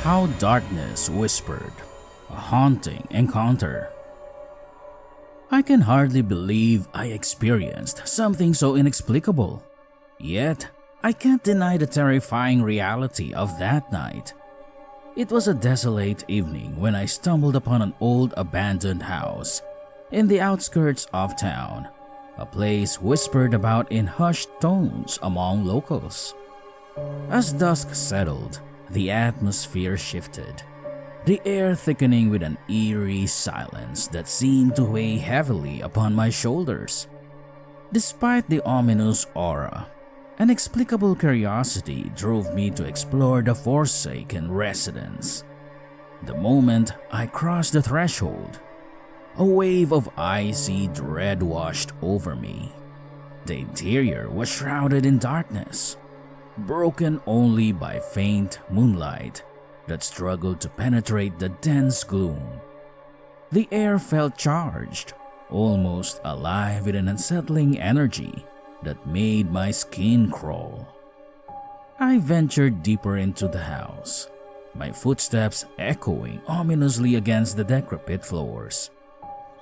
How Darkness Whispered, a Haunting Encounter. I can hardly believe I experienced something so inexplicable. Yet, I can't deny the terrifying reality of that night. It was a desolate evening when I stumbled upon an old abandoned house in the outskirts of town, a place whispered about in hushed tones among locals. As dusk settled, the atmosphere shifted, the air thickening with an eerie silence that seemed to weigh heavily upon my shoulders. Despite the ominous aura, an inexplicable curiosity drove me to explore the forsaken residence. The moment I crossed the threshold, a wave of icy dread washed over me. The interior was shrouded in darkness, broken only by faint moonlight that struggled to penetrate the dense gloom. The air felt charged, almost alive with an unsettling energy that made my skin crawl. I ventured deeper into the house, my footsteps echoing ominously against the decrepit floors.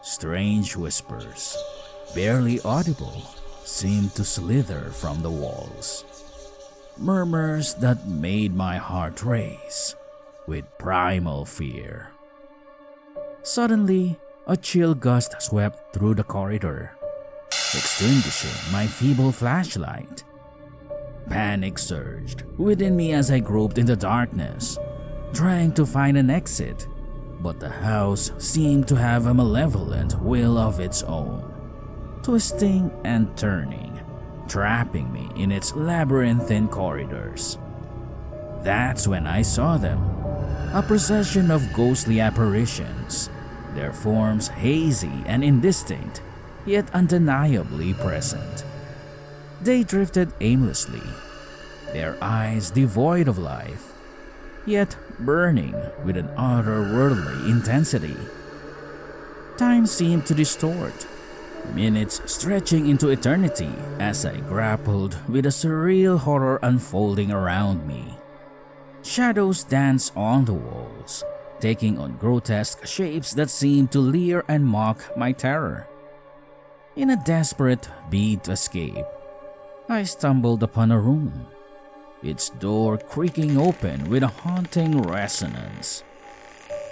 Strange whispers, barely audible, seemed to slither from the walls. Murmurs that made my heart race with primal fear. Suddenly, a chill gust swept through the corridor, extinguishing my feeble flashlight. Panic surged within me as I groped in the darkness, trying to find an exit, but the house seemed to have a malevolent will of its own, twisting and turning, trapping me in its labyrinthine corridors. That's when I saw them, a procession of ghostly apparitions, their forms hazy and indistinct, yet undeniably present. They drifted aimlessly, their eyes devoid of life, yet burning with an otherworldly intensity. Time seemed to distort, minutes stretching into eternity as I grappled with a surreal horror unfolding around me. Shadows danced on the walls, taking on grotesque shapes that seemed to leer and mock my terror. In a desperate bid to escape, I stumbled upon a room, its door creaking open with a haunting resonance.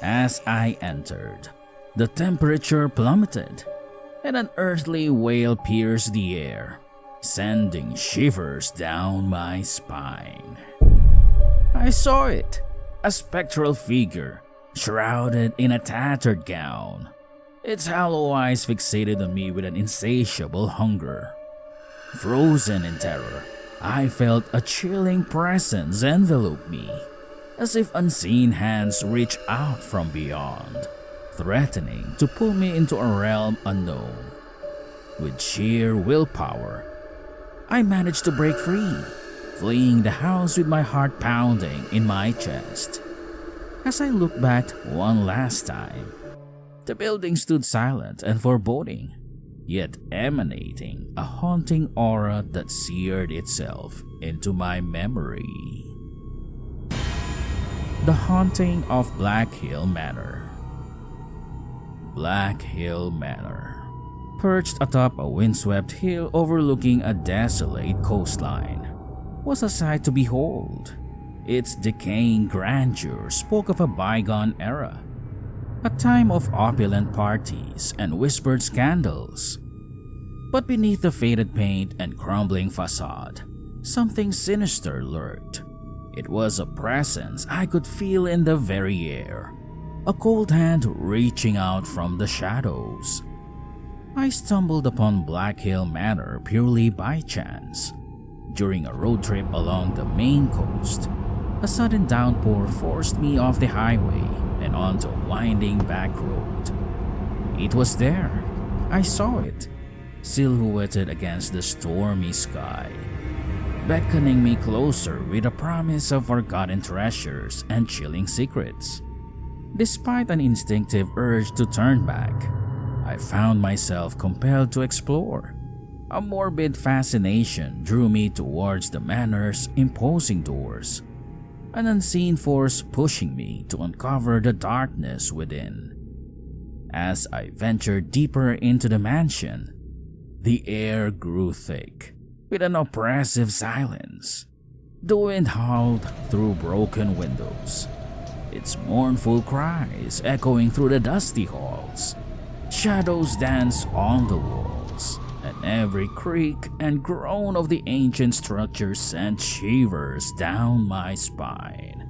As I entered, the temperature plummeted, and an earthly wail pierced the air, sending shivers down my spine. I saw it, a spectral figure, shrouded in a tattered gown, its hollow eyes fixated on me with an insatiable hunger. Frozen in terror, I felt a chilling presence envelop me, as if unseen hands reached out from beyond, threatening to pull me into a realm unknown. With sheer willpower, I managed to break free, fleeing the house with my heart pounding in my chest. As I looked back one last time, the building stood silent and foreboding, yet emanating a haunting aura that seared itself into my memory. The Haunting of Black Hill Manor. Black Hill Manor, perched atop a windswept hill overlooking a desolate coastline, was a sight to behold. Its decaying grandeur spoke of a bygone era, a time of opulent parties and whispered scandals. But beneath the faded paint and crumbling facade, something sinister lurked. It was a presence I could feel in the very air, a cold hand reaching out from the shadows. I stumbled upon Black Hill Manor purely by chance. During a road trip along the Maine coast, a sudden downpour forced me off the highway and onto a winding back road. It was there. I saw it, silhouetted against the stormy sky, beckoning me closer with a promise of forgotten treasures and chilling secrets. Despite an instinctive urge to turn back, I found myself compelled to explore. A morbid fascination drew me towards the manor's imposing doors. an unseen force pushing me to uncover the darkness within. As I ventured deeper into the mansion, the air grew thick with an oppressive silence. The wind howled through broken windows, its mournful cries echoing through the dusty halls. Shadows danced on the walls, and every creak and groan of the ancient structure sent shivers down my spine.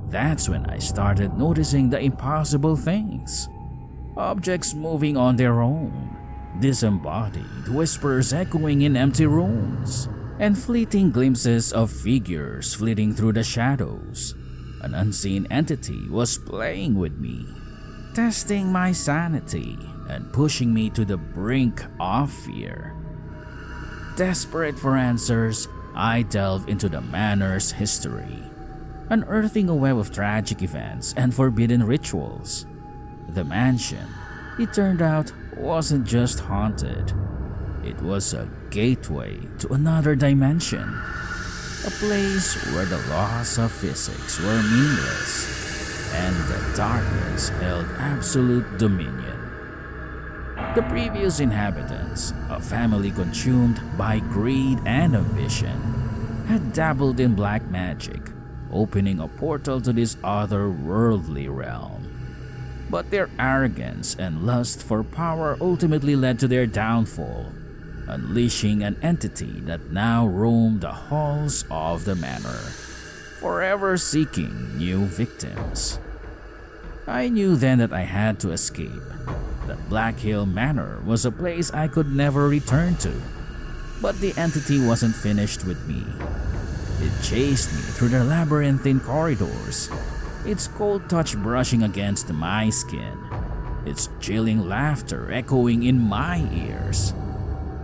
That's when I started noticing the impossible things. Objects moving on their own, disembodied whispers echoing in empty rooms, and fleeting glimpses of figures flitting through the shadows. An unseen entity was playing with me, testing my sanity and pushing me to the brink of fear. Desperate for answers, I delved into the manor's history, unearthing a web of tragic events and forbidden rituals. The mansion, it turned out, wasn't just haunted. It was a gateway to another dimension, a place where the laws of physics were meaningless and the darkness held absolute dominion. The previous inhabitants, a family consumed by greed and ambition, had dabbled in black magic, opening a portal to this otherworldly realm. But their arrogance and lust for power ultimately led to their downfall, unleashing an entity that now roamed the halls of the manor, forever seeking new victims. I knew then that I had to escape, that Black Hill Manor was a place I could never return to. But the entity wasn't finished with me. It chased me through the labyrinthine corridors, its cold touch brushing against my skin, its chilling laughter echoing in my ears.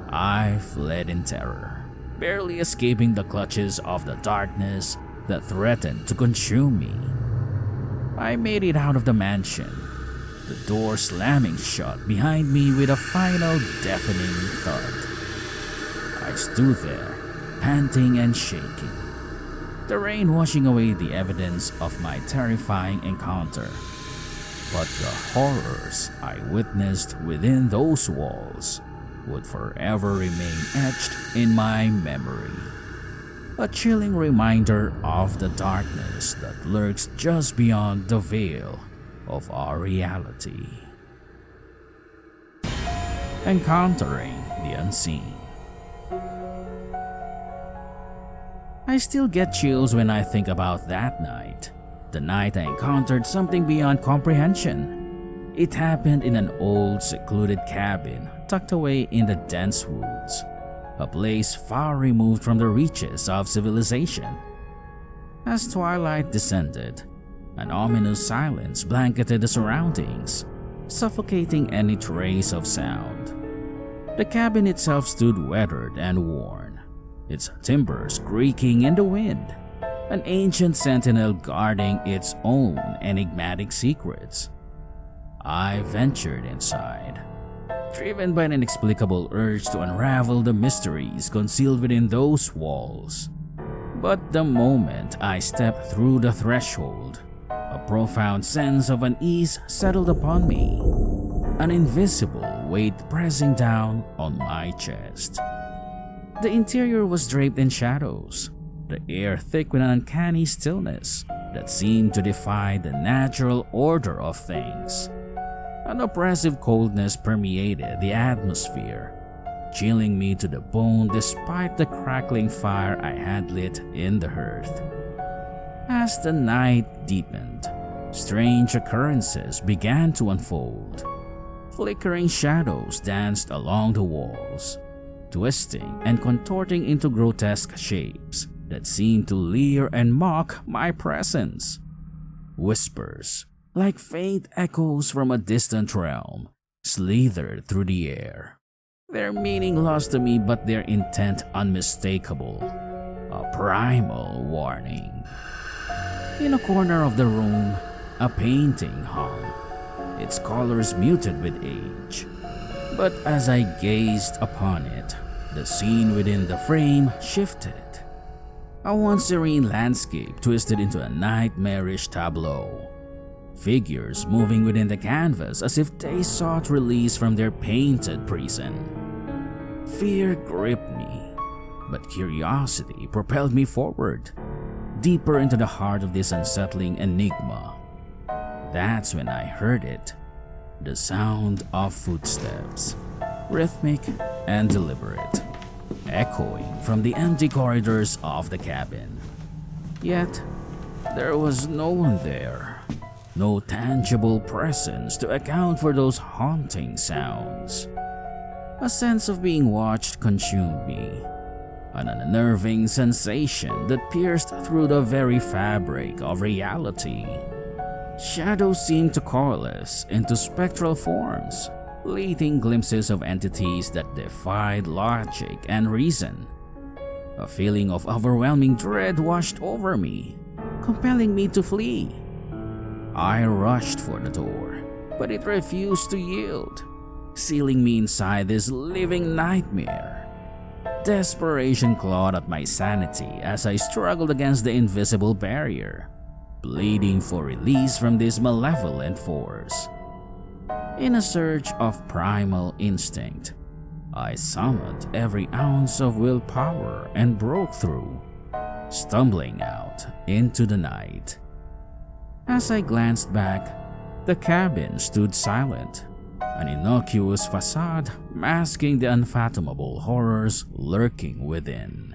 I fled in terror, barely escaping the clutches of the darkness that threatened to consume me. I made it out of the mansion, the door slamming shut behind me with a final deafening thud. I stood there, panting and shaking, the rain washing away the evidence of my terrifying encounter. But the horrors I witnessed within those walls would forever remain etched in my memory. A chilling reminder of the darkness that lurks just beyond the veil of our reality. Encountering the unseen. I still get chills when I think about that night, the night I encountered something beyond comprehension. It happened in an old, secluded cabin tucked away in the dense woods, a place far removed from the reaches of civilization. As twilight descended, an ominous silence blanketed the surroundings, suffocating any trace of sound. The cabin itself stood weathered and worn, its timbers creaking in the wind, an ancient sentinel guarding its own enigmatic secrets. I ventured inside, driven by an inexplicable urge to unravel the mysteries concealed within those walls. But the moment I stepped through the threshold, a profound sense of unease settled upon me, an invisible weight pressing down on my chest. The interior was draped in shadows, the air thick with an uncanny stillness that seemed to defy the natural order of things. An oppressive coldness permeated the atmosphere, chilling me to the bone despite the crackling fire I had lit in the hearth. As the night deepened, strange occurrences began to unfold. Flickering shadows danced along the walls, twisting and contorting into grotesque shapes that seemed to leer and mock my presence. Whispers, like faint echoes from a distant realm, slithered through the air, their meaning lost to me but their intent unmistakable, a primal warning. In a corner of the room, a painting hung, its colors muted with age. But as I gazed upon it, the scene within the frame shifted. A once serene landscape twisted into a nightmarish tableau. Figures moving within the canvas as if they sought release from their painted prison. Fear gripped me, but curiosity propelled me forward, deeper into the heart of this unsettling enigma. That's when I heard it, the sound of footsteps, rhythmic and deliberate, echoing from the empty corridors of the cabin. Yet, there was no one there, no tangible presence to account for those haunting sounds. A sense of being watched consumed me, an unnerving sensation that pierced through the very fabric of reality. Shadows seemed to coalesce into spectral forms, fleeting glimpses of entities that defied logic and reason. A feeling of overwhelming dread washed over me, compelling me to flee. I rushed for the door, but it refused to yield, sealing me inside this living nightmare. Desperation clawed at my sanity as I struggled against the invisible barrier, pleading for release from this malevolent force. In a surge of primal instinct, I summoned every ounce of willpower and broke through, stumbling out into the night. As I glanced back, the cabin stood silent, an innocuous facade masking the unfathomable horrors lurking within.